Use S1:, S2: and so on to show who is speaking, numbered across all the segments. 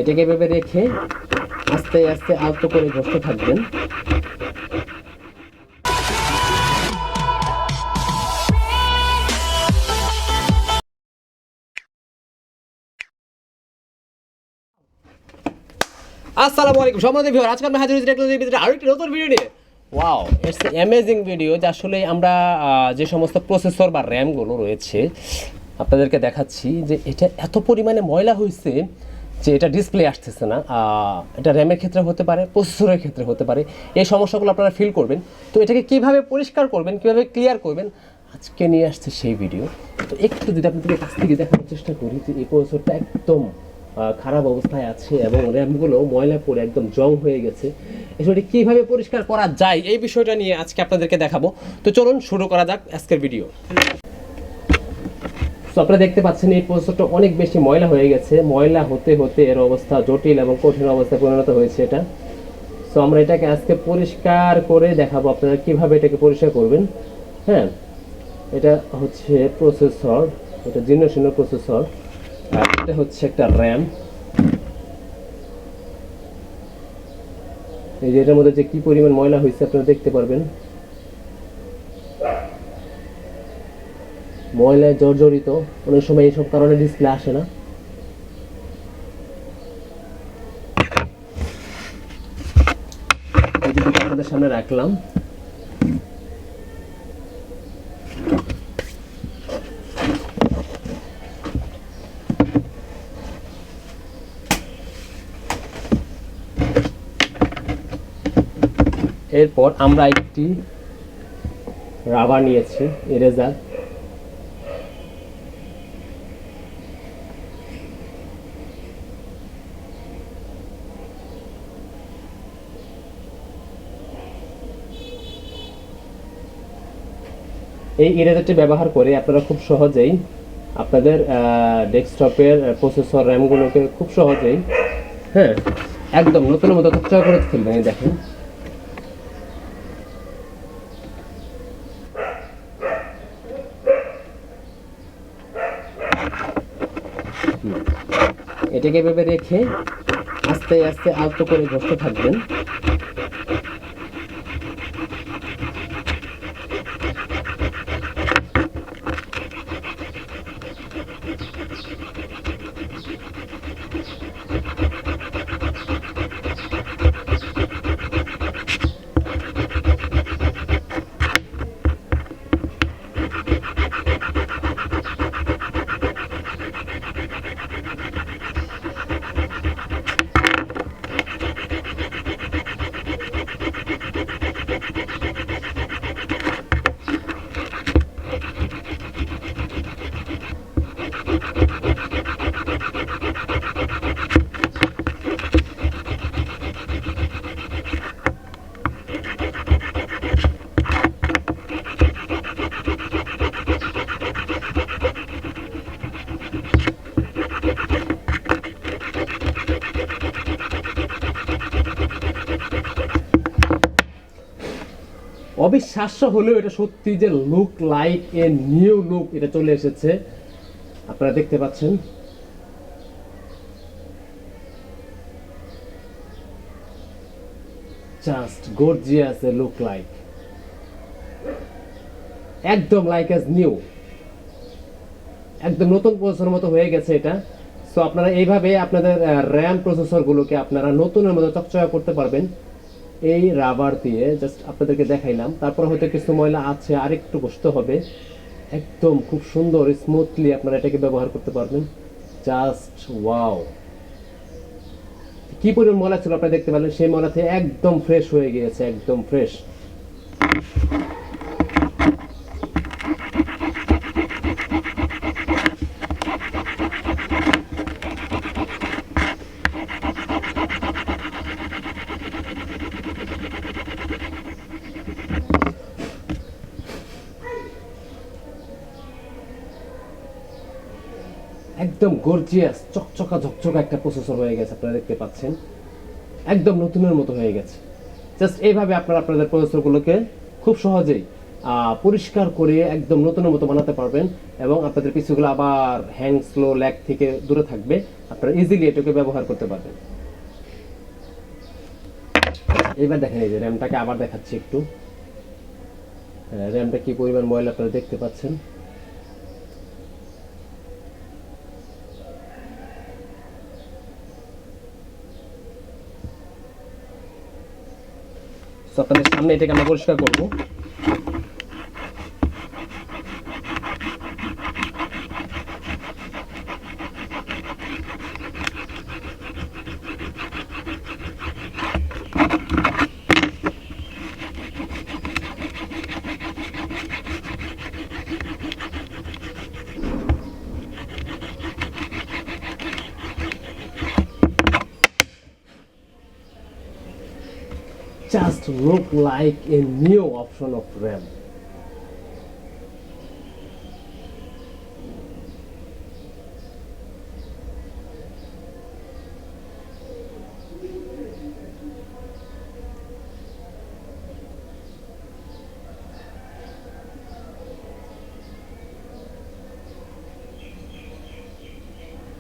S1: এটাকে এভাবে রেখে আস্তে আস্তে আলতো করে ঘষতে থাকবেন। আসসালামু আলাইকুম সম্মানিত ভিউয়ার, আজকে আমরা হাজির হয়েছি টেকনোলজির ভিতরে আরো একটি নতুন ভিডিও নিয়ে। Wow, it's amazing video. যে আসলে আমরা যে সমস্ত প্রসেসর বা র্যামগুলো রয়েছে আপনাদেরকে দেখাচ্ছি যে এটা এত পরিমাণে ময়লা হয়েছে যে এটা ডিসপ্লে আসতেছে না। এটা র্যামের ক্ষেত্রে হতে পারে, প্রসেসরের ক্ষেত্রে হতে পারে। এই সমস্যাগুলো আপনারা ফিল করবেন। তো এটাকে কিভাবে পরিষ্কার করবেন, কিভাবে ক্লিয়ার করবেন, আজকে নিয়ে আসছে সেই ভিডিও। তো একটু যদি আপনাদের কাছ থেকে দেখানোর চেষ্টা করি যে এই প্রসেসরটা একদম খারাপ অবস্থায় আছে এবং র্যামগুলো ময়লা পড়ে একদম জং হয়ে গেছে। এসবটি কীভাবে পরিষ্কার করা যায় এই বিষয়টা নিয়ে আজকে আপনাদেরকে দেখাবো। তো চলুন শুরু করা যাক আজকের ভিডিও। তো আপনারা দেখতে পাচ্ছেন এই প্রসেসরটা অনেক বেশি ময়লা হয়ে গেছে। ময়লা হতে হতে এর অবস্থা জটিল এবং কঠিন অবস্থায় পরিণত হয়েছে এটা। সো আমরা এটাকে আজকে পরিষ্কার করে দেখাবো আপনারা কীভাবে এটাকে পরিষ্কার করবেন। হ্যাঁ, এটা হচ্ছে প্রসেসর, এটা জেনারেশন প্রসেসর, আর এটা হচ্ছে একটা র্যাম। এই যে এটার মধ্যে যে কি পরিমাণ ময়লা হয়েছে আপনারা দেখতে পারবেন। ময়লায় জর্জরিত, অনেক সময় এইসব কারণে ডিসপ্লে আসে না। আপনাদের সামনে রাখলাম। এরপর আমরা একটি রাবার নিয়েছি, ইরেজার। এই ইরেজারটি ব্যবহার করে আপনারা খুব সহজেই আপনাদের ডেস্কটপের প্রসেসর র্যামগুলোকে খুব সহজেই একদম নতুনের মতো চকচক করে ফেলবেন। এই দেখেন, এটাকে এভাবে রেখে আস্তে আস্তে আলতো করে ঘষতে থাকবেন। অবিশ্বাস্য হলেও এটা সত্যি যে look like a new look এটা চলে এসেছে। আপনারা দেখতে পাচ্ছেন জাস্ট গর্জিয়াস এ লুক লাইক, একদম লাইক অ্যাজ নিউ, একদম নতুন প্রসেসরের মতো হয়ে গেছে এটা। সো আপনারা এইভাবে আপনাদের র্যাম প্রসেসরগুলোকে আপনারা নতুনের মতো চকচকা করতে পারবেন এই রাবার দিয়ে। জাস্ট আপনাদেরকে দেখাইলাম। তারপর হয়তো কিছু ময়লা আছে, আরেকটু ঘষতে হবে। একদম খুব সুন্দর স্মুথলি আপনারা এটাকে ব্যবহার করতে পারবেন। জাস্ট ওয়াও, কি পরিমাণ ময়লা ছিল আপনারা দেখতে পেলেন, সেই ময়লা থেকে একদম ফ্রেশ হয়ে গিয়েছে, একদম ফ্রেশ। একদম গর্জিয়াস চকচকা ঝকঝকা একটা প্রসেসর হয়ে গেছে, আপনারা দেখতে পাচ্ছেন একদম নতুনের মতো হয়ে গেছে। জাস্ট এইভাবে আপনারা আপনাদের প্রসেসরগুলোকে খুব সহজেই পরিষ্কার করে একদম নতুনের মতো বানাতে পারবেন এবং আপনাদের পিসগুলো আবার হ্যাং স্লো ল্যাগ থেকে দূরে থাকবে, আপনারা ইজিলি এটাকে ব্যবহার করতে পারবেন। এবার দেখেন এই যে র্যামটাকে আবার দেখাচ্ছি একটু, র্যামটা কি পরিমাণ ময়লা আপনারা দেখতে পাচ্ছেন। আপনাদের সামনে এটাকে আমরা পরিষ্কার করবো। Just look like a new option of RAM.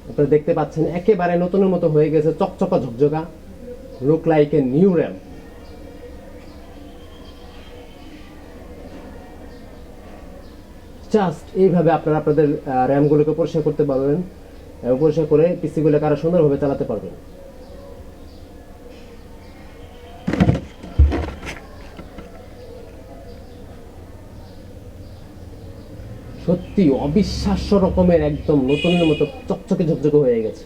S1: আপনারা দেখতে পাচ্ছেন একেবারে নতুনের মতো হয়ে গেছে, চকচকা ঝকঝকা, look like a new RAM. Just এইভাবে আপনারা আপনাদের র্যামগুলোকে পরিষ্কার করতে পারবেন এবং পরিষ্কার করে পিসিগুলোকে আরো সুন্দরভাবে চালাতে পারবেন। সত্যি অবিশ্বাস্য রকমের একদম নতুনের মতো চকচকে ঝকঝকে হয়ে গেছে।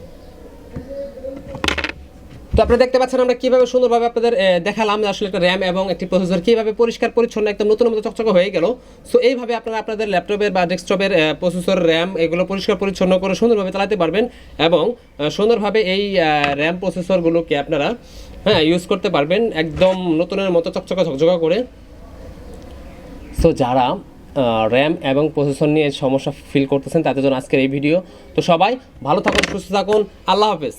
S1: তো আপনারা দেখতে পাচ্ছেন আমরা কিভাবে সুন্দরভাবে আপনাদের দেখালাম আসলে একটা র্যাম এবং একটি প্রসেসর কিভাবে পরিষ্কার পরিচ্ছন্ন একদম নতুন মতো চকচকে হয়ে গেল। সো এইভাবে আপনারা আপনাদের ল্যাপটপের বা ডেস্কটপের প্রসেসর র্যাম এগুলো পরিষ্কার পরিচ্ছন্ন করে সুন্দরভাবে চালাতে পারবেন এবং সুন্দরভাবে এই র্যাম প্রসেসরগুলোকে আপনারা ইউজ করতে পারবেন একদম নতুনের মতো চকচকা ঝকঝকা করে। সো যারা র্যাম এবং প্রসেসর নিয়ে সমস্যা ফিল করতেছেন তাদের জন্য আজকের এই ভিডিও। তো সবাই ভালো থাকুন, সুস্থ থাকুন, আল্লাহ হাফেজ।